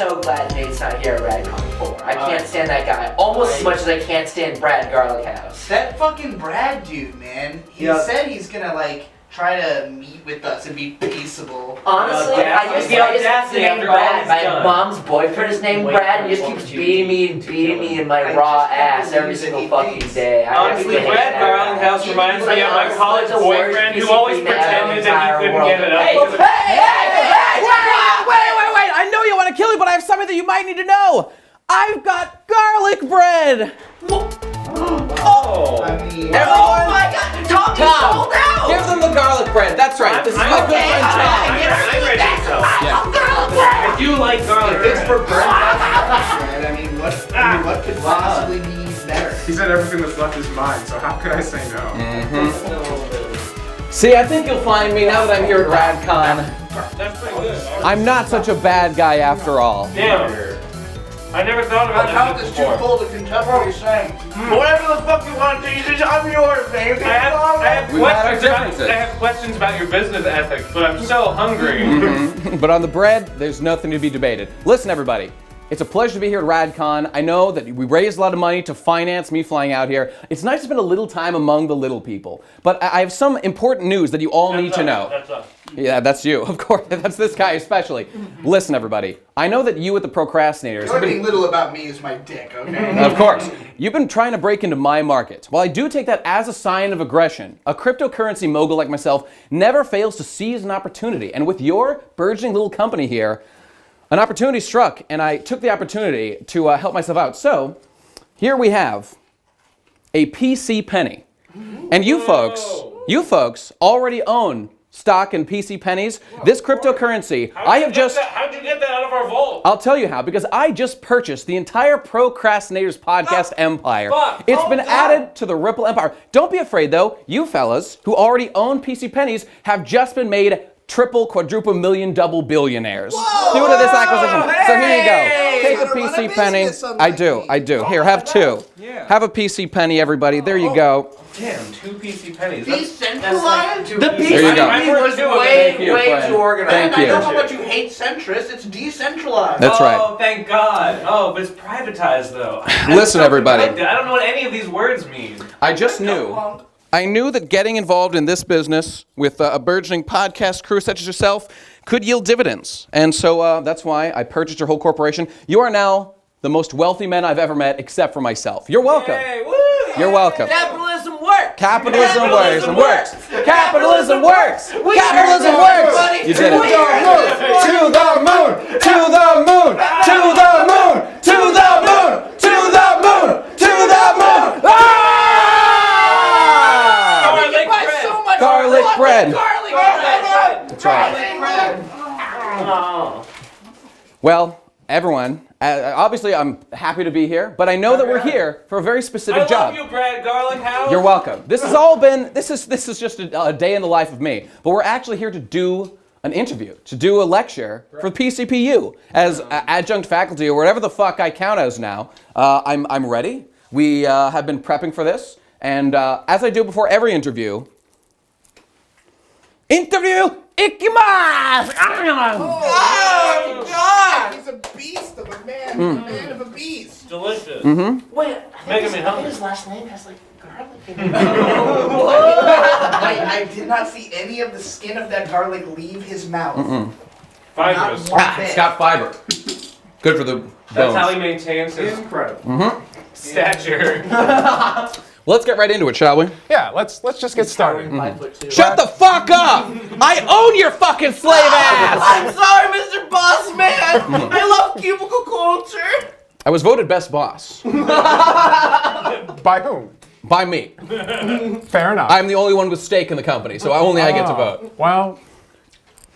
so glad Nate's not here at Radcon 4. I can't stand that guy almost as much as I can't stand Brad Garlinghouse. That fucking Brad dude, man. He said he's gonna try to meet with us and be peaceable. Honestly, I just the name Brad. My mom's boyfriend is named Brad, and he just keeps beating me in my raw ass every single fucking day. Honestly, Brad Garlinghouse reminds me of my college boyfriend who always pretended that he couldn't get it up. Wait! I know you want to kill me, but I have something that you might need to know. I've got garlic bread. Oh my God! Tom sold out! Give them the garlic bread. That's right. This is my good friend Tom. I do like garlic bread. It's for bread. I mean, what could possibly be better? He said everything that's left is mine, so how could I say no? See, I think you'll find me now that I'm here at RadCon. That's pretty good. I'm not such a bad guy after all. Damn. I never thought about My mouth is too full to contest what he's saying. Whatever the fuck you want to do, I'm yours, baby. I have questions about your business ethics, but I'm so hungry. But on the bread, there's nothing to be debated. Listen, everybody. It's a pleasure to be here at RadCon. I know that we raised a lot of money to finance me flying out here. It's nice to spend a little time among the little people. But I have some important news that you all need to know. That's us. Yeah, that's you. Of course, that's this guy especially. Listen, everybody. I know that you with the procrastinators... The only thing little about me is my dick, okay? Of course. You've been trying to break into my market. While I do take that as a sign of aggression, a cryptocurrency mogul like myself never fails to seize an opportunity. And with your burgeoning little company here, an opportunity struck, and I took the opportunity to help myself out. So, here we have a PC penny. And you folks already own stock in PC pennies. This cryptocurrency, How'd you get that out of our vault? I'll tell you how, because I just purchased the entire Procrastinators podcast empire. It's been added to the Ripple empire. Don't be afraid though, you fellas who already own PC pennies have just been made triple, quadruple million, double billionaires due to this acquisition. So here you go. Take a PC penny. I do. Here, have two. Have a PC penny, everybody. There you go. Damn, 2 PC pennies. Decentralized? The PC was way too organized. Thank you. I know how much you hate centrist. It's decentralized. That's right. Oh, thank God. Oh, but it's privatized though. Listen, everybody. I don't know what any of these words mean. I knew that getting involved in this business with a burgeoning podcast crew such as yourself could yield dividends. And so that's why I purchased your whole corporation. You are now the most wealthy men I've ever met, except for myself. You're welcome. Hey, woo! You're welcome. Capitalism works! Capitalism works! Capitalism works! Capitalism works! You did it. To the moon! To the moon! To the moon! To the moon! To the moon! To the moon! Garlic bread. That's right. Well, everyone, obviously I'm happy to be here, but I know that we're here for a very specific job. I love you, Brad Garlinghouse. You're welcome. This has all been, this is just a day in the life of me, but we're actually here to do an interview, to do a lecture for PCPU as adjunct faculty or whatever the fuck I count as now. I'm ready. We have been prepping for this, and as I do before every interview, ikimasu! Oh, God! He's a beast of a man. He's a man of a beast. Delicious. Wait, I think his last name has like garlic in it. I did not see any of the skin of that garlic leave his mouth. Fibrous. It's got fiber. Good for the bones. That's how he maintains his stature. Let's get right into it, shall we? Yeah, let's just get started. Shut the fuck up! I own your fucking slave ass! I'm sorry, Mr. Boss Man! I love cubicle culture! I was voted best boss. By whom? By me. Fair enough. I'm the only one with stake in the company, so only I get to vote. Well,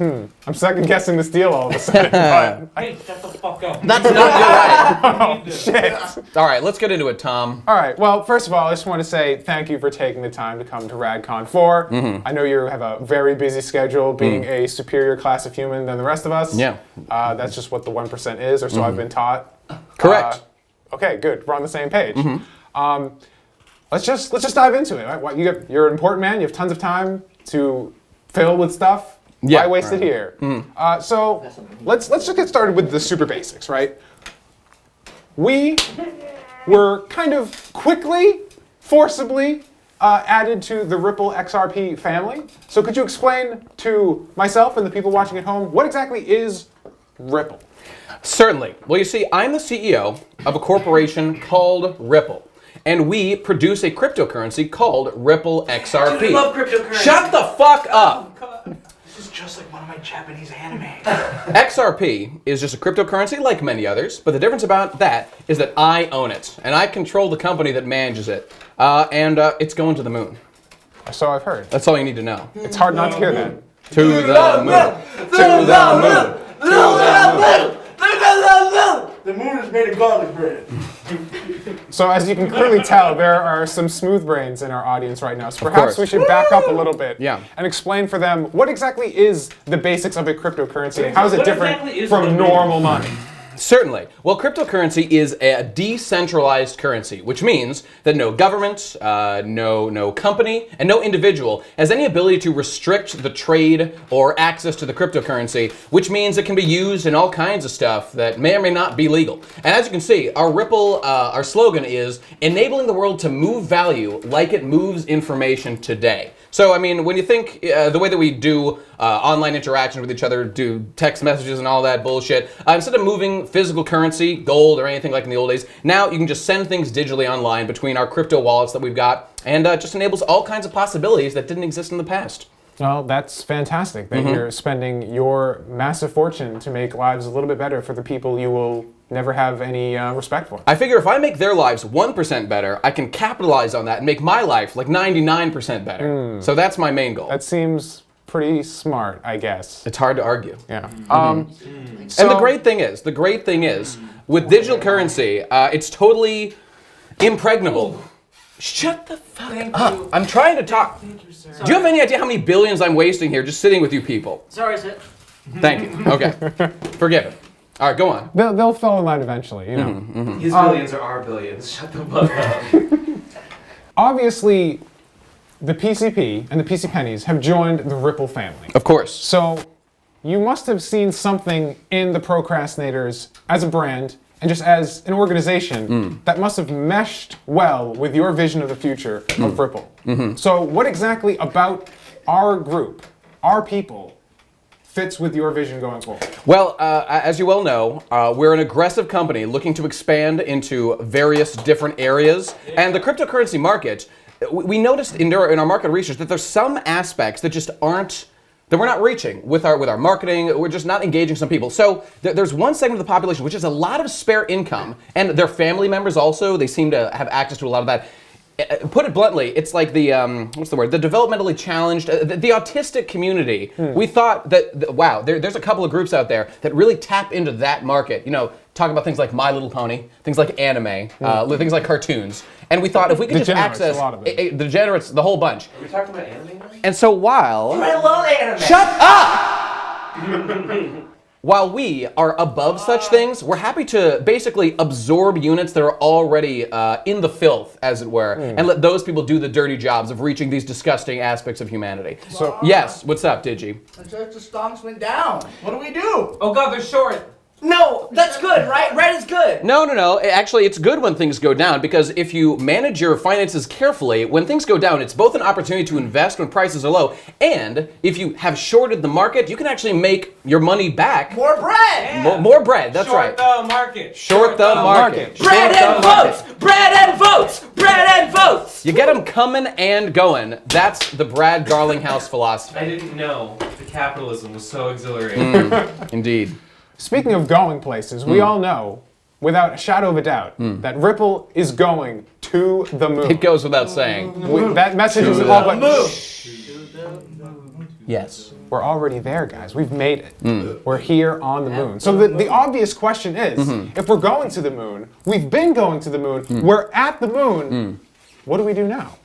I'm second guessing this deal all of a sudden, but... Hey, shut the fuck up. That's not Oh, shit. All right, let's get into it, Tom. All right, well, first of all, I just want to say thank you for taking the time to come to RadCon 4. I know you have a very busy schedule, being a superior class of human than the rest of us. Yeah. That's just what the 1% is, or so I've been taught. Correct. Okay, good. We're on the same page. Let's just dive into it. Right? You're an important man. You have tons of time to fill with stuff. Yeah, why waste it here? So let's just get started with the super basics, right? We were kind of quickly, forcibly added to the Ripple XRP family. So could you explain to myself and the people watching at home what exactly is Ripple? Certainly. Well, you see, I'm the CEO of a corporation called Ripple, and we produce a cryptocurrency called Ripple XRP. Dude, I love cryptocurrency. Shut the fuck up! This is just like one of my Japanese anime. XRP is just a cryptocurrency like many others, but the difference about that is that I own it, and I control the company that manages it, and it's going to the moon. So I've heard. That's all you need to know. It's hard not to hear that. To the moon. To the moon. The moon is made of garlic bread. So as you can clearly tell, there are some smooth brains in our audience right now. So perhaps we should back up a little bit and explain for them what exactly is the basics of a cryptocurrency and how is it different from normal money. Certainly. Well, cryptocurrency is a decentralized currency, which means that no government, no company, and no individual has any ability to restrict the trade or access to the cryptocurrency, which means it can be used in all kinds of stuff that may or may not be legal. And as you can see, our Ripple, our slogan is enabling the world to move value like it moves information today. So, I mean, when you think the way that we do online interaction with each other, do text messages and all that bullshit, instead of moving physical currency, gold, or anything like in the old days, now you can just send things digitally online between our crypto wallets that we've got, and just enables all kinds of possibilities that didn't exist in the past. Well, that's fantastic that you're spending your massive fortune to make lives a little bit better for the people you will never have any respect for. I figure if I make their lives 1% better, I can capitalize on that and make my life like 99% better. So that's my main goal. That seems pretty smart, I guess. It's hard to argue. Yeah. And the great thing is, with digital currency, it's totally impregnable. Shut the fuck up. I'm trying to talk. Do you have any idea how many billions I'm wasting here just sitting with you people? Sorry, Sid. Thank you. Okay. Forgiven. All right, go on. They'll fall in line eventually, you know. His billions are our billions. Shut the fuck up. Obviously, the PCP and the PC pennies have joined the Ripple family. Of course. So you must have seen something in the procrastinators as a brand and just as an organization that must have meshed well with your vision of the future of Ripple. So what exactly about our group, our people, fits with your vision going forward? Well, as you well know, we're an aggressive company looking to expand into various different areas. And the cryptocurrency market, we noticed in our market research that there's some aspects that just aren't, that we're not reaching with our marketing. We're just not engaging some people. So there's one segment of the population which has a lot of spare income, and their family members also, they seem to have access to a lot of that. Put it bluntly, it's like the, what's the word? The developmentally challenged, the autistic community. We thought that, wow, there's a couple of groups out there that really tap into that market. You know, talk about things like My Little Pony, things like anime, things like cartoons. And we thought if we could just access the degenerates, the whole bunch. Are we talking about anime now? And so while... I love anime. Shut up! While we are above such things, we're happy to basically absorb units that are already in the filth, as it were, and let those people do the dirty jobs of reaching these disgusting aspects of humanity. So, yes, what's up, Digi? The stonks went down. What do we do? Oh god, they're short. No, that's good, right? Red is good. No. Actually, it's good when things go down, because if you manage your finances carefully, when things go down, it's both an opportunity to invest when prices are low, and if you have shorted the market, you can actually make your money back. More bread! Yeah. More bread, that's right. Short the market. Short the market. Bread and votes! Bread and votes! Bread and votes! You get them coming and going. That's the Brad Garlinghouse philosophy. I didn't know the capitalism was so exhilarating. Indeed. Speaking of going places, we all know, without a shadow of a doubt, that Ripple is going to the moon. It goes without saying. That message is all but Yes. We're already there, guys. We've made it. We're here on the moon. So the obvious question is, if we're going to the moon, we've been going to the moon, we're at the moon, what do we do now?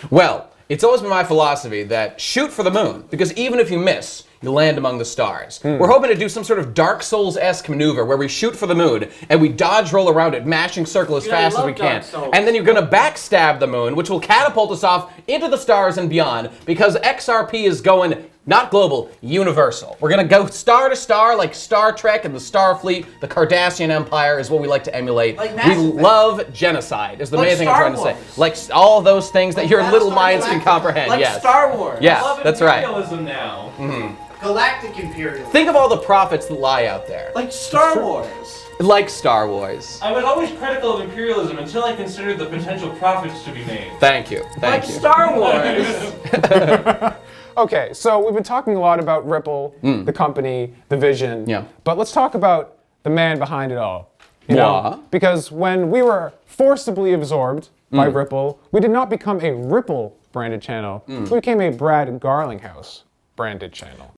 Well, it's always been my philosophy that shoot for the moon, because even if you miss, you land among the stars. We're hoping to do some sort of Dark Souls-esque maneuver where we shoot for the moon and we dodge roll around it, mashing circle as fast as we can. And then you're gonna backstab the moon, which will catapult us off into the stars and beyond, because XRP is going Not global, universal. We're gonna go star to star like Star Trek and the Starfleet. The Cardassian Empire is what we like to emulate. Like We Mass Effect. love genocide, is the Like main thing I'm Star trying to say. Wars. Like all those things that your little Battlestar minds can Galactica. comprehend, Like yes. Star Wars. Yeah, I love that's right. imperialism now. Galactic imperialism. Think of all the profits that lie out there. Like Star Wars. Like Star Wars. I was always critical of imperialism until I considered the potential profits to be made. Thank you. Thank Like you. Star Wars. Okay, so we've been talking a lot about Ripple, the company, the vision. Yeah. But let's talk about the man behind it all. You Moi. know? Because when we were forcibly absorbed by Ripple, we did not become a Ripple branded channel. We became a Brad Garlinghouse branded channel.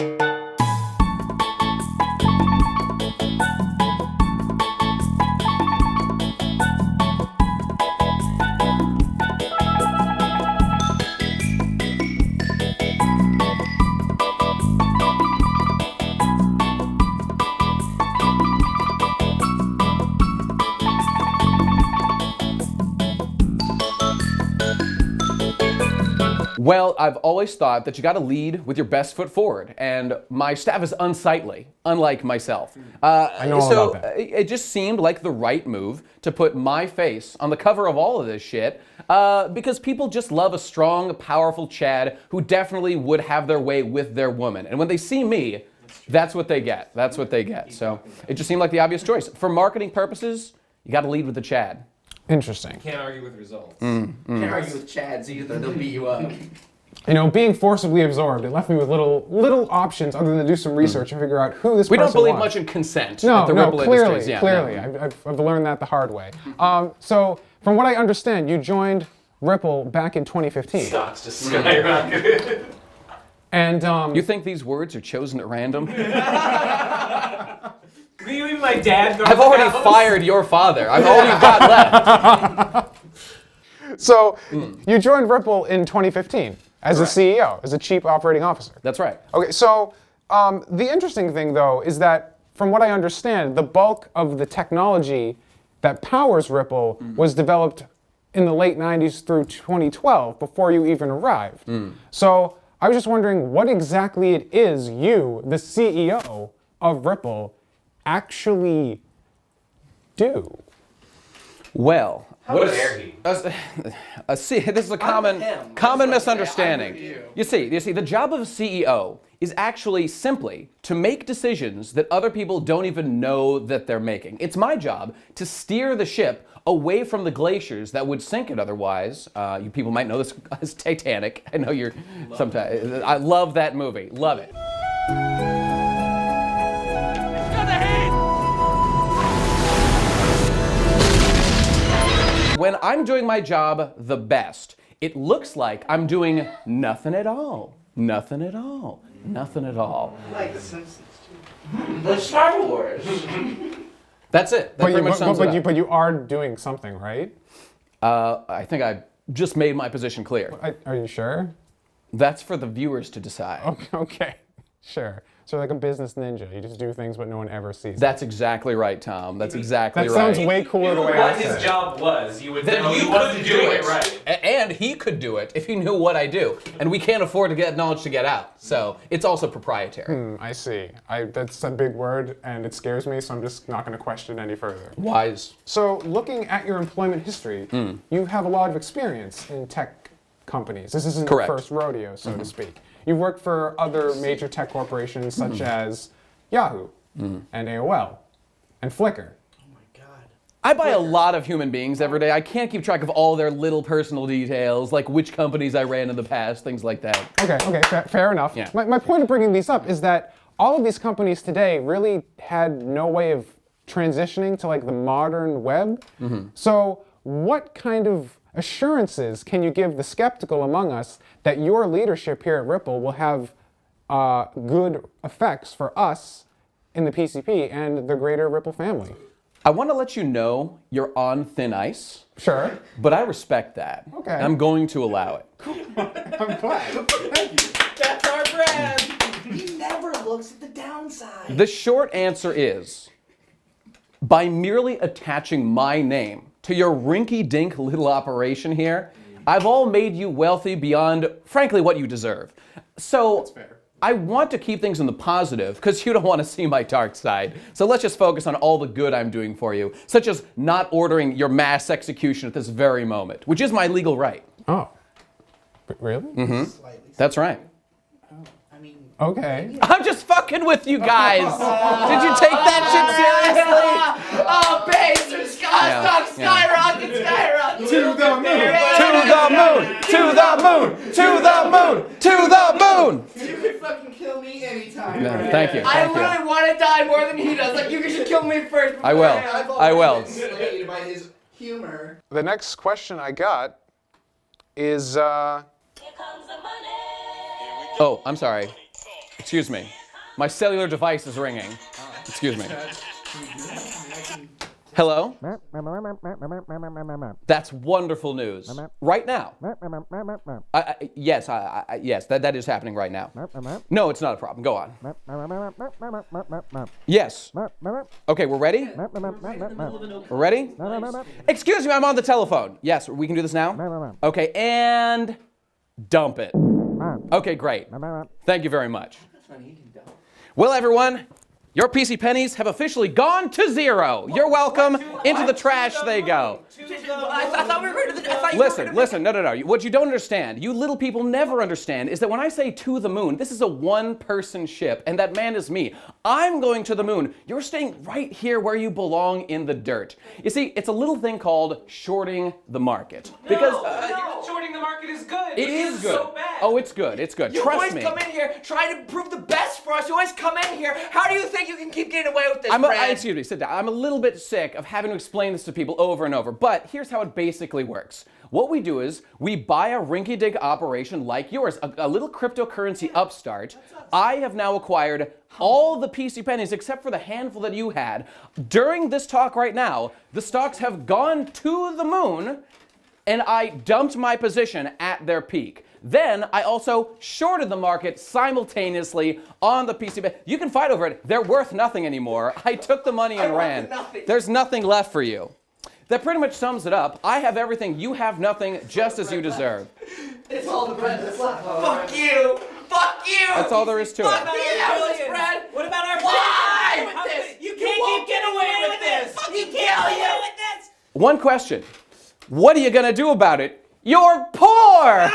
Well, I've always thought that you got to lead with your best foot forward, and my staff is unsightly, unlike myself. I know all about that. It just seemed like the right move to put my face on the cover of all of this shit, because people just love a strong, powerful Chad who definitely would have their way with their woman. And when they see me, that's what they get. That's what they get. So it just seemed like the obvious choice. For marketing purposes, you got to lead with the Chad. Interesting. Can't argue with results. Can't argue with Chads either. They'll beat you up. You know, being forcibly absorbed, it left me with little options other than to do some research and figure out who this We person don't believe was. much in consent No, at the no, Ripple clearly, Industries. Yeah, clearly. no. I've learned that the hard way. So, from what I understand, you joined Ripple back in 2015. Stocks just skyrocketed. And You think these words are chosen at random? Maybe my dad goes I've already house. fired your father. I've all you've got left. so you joined Ripple in 2015 as a CEO, as a chief operating officer. That's right. Okay, so the interesting thing, though, is that from what I understand, the bulk of the technology that powers Ripple was developed in the late 90s through 2012, before you even arrived. So I was just wondering what exactly it is you, the CEO of Ripple, actually do. Well, How dare he? See, this is a him. common Just like, misunderstanding. I'm with You see, the job of a CEO is actually simply to make decisions that other people don't even know that they're making. It's my job to steer the ship away from the glaciers that would sink it otherwise. You people might know this as Titanic. I know you're sometimes. I love that movie. Love it. When I'm doing my job the best, it looks like I'm doing nothing at all. Nothing at all. Nothing at all. Like The Simpsons too. The Star Wars. That's it. That pretty much sums it up. But you are doing something, right? I think I just made my position clear. Are you sure? That's for the viewers to decide. Okay, sure. So like a business ninja, you just do things but no one ever sees. That's exactly right, Tom. That's exactly That right. sounds way cooler the way I What said his it. job was, you would Then know you he wasn't could doing do it right. And he could do it if he knew what I do. And we can't afford to get knowledge to get out. So it's also proprietary. I see. That's a big word and it scares me, so I'm just not going to question any further. Wise. So looking at your employment history, you have a lot of experience in tech companies. This isn't Correct. your first rodeo, so to speak. You've worked for other major tech corporations such as Yahoo and AOL and Flickr. I buy a lot of human beings every day. I can't keep track of all their little personal details, like which companies I ran in the past, things like that. Okay, fair enough. Yeah. My point of bringing these up is that all of these companies today really had no way of transitioning to like the modern web. So what kind of assurances can you give the skeptical among us that your leadership here at Ripple will have good effects for us in the PCP and the greater Ripple family? I want to let you know you're on thin ice, Sure. but I respect that. Okay. And I'm going to allow it. I'm glad. Thank you. That's our brand. He never looks at the downside. The short answer is, by merely attaching my name to your rinky-dink little operation here, I've all made you wealthy beyond, frankly, what you deserve. So, I want to keep things in the positive because you don't want to see my dark side. So let's just focus on all the good I'm doing for you, such as not ordering your mass execution at this very moment, which is my legal right. Oh. Really? Mm-hmm. That's right. Okay. I'm just fucking with you guys. Did you take that shit seriously? Oh, base, stock skyrocket. To the moon. To the moon. To the moon. To the moon. You can fucking kill me anytime. No, thank you. I Thank you. really want to die more than he does. Like, you should kill me first. I will. I will. Slayed by his humor. The next question I got is, Here comes the money. Oh, I'm sorry. Excuse me. My cellular device is ringing. Excuse me. Hello? That's wonderful news. Right now. Yes, yes, that is happening right now. No, it's not a problem. Go on. Yes. Okay, we're ready? We're ready? Excuse me, I'm on the telephone. Yes, we can do this now? Okay, and dump it. Okay, great. Thank you very much. Well, everyone, your PC pennies have officially gone to zero. You're welcome. Into the trash they go. I thought we were going to the... Listen, no. What you don't understand, you little people never understand, is that when I say to the moon, this is a one-person ship, and that man is me. I'm going to the moon. You're staying right here where you belong in the dirt. You see, it's a little thing called shorting the market. Because Shorting the market is good. it is good. So bad. Oh, it's good. It's good. You Trust always me. come in here trying to prove the best for us. You always come in here. How do you think you can keep getting away with this, Brad? Excuse me, sit down. I'm a little bit sick of having to explain this to people over and over, but here's how it basically works. What we do is we buy a rinky-dink operation like yours, a little cryptocurrency upstart. I have now acquired all the PC pennies except for the handful that you had. During this talk right now, the stocks have gone to the moon, and I dumped my position at their peak. Then I also shorted the market simultaneously on the PCP. You can fight over it. They're worth nothing anymore. I took the money and ran. There's nothing left for you. That pretty much sums it up. I have everything. You have nothing, just as you deserve. It's all the bread that's left. Fuck you! Fuck you! That's all there is to Fuck it. you, Brad! What about our Why? How With could- this? You can't keep getting away with this. Fucking You kill can't get you. away with this. One question. What are you going to do about it? You're poor!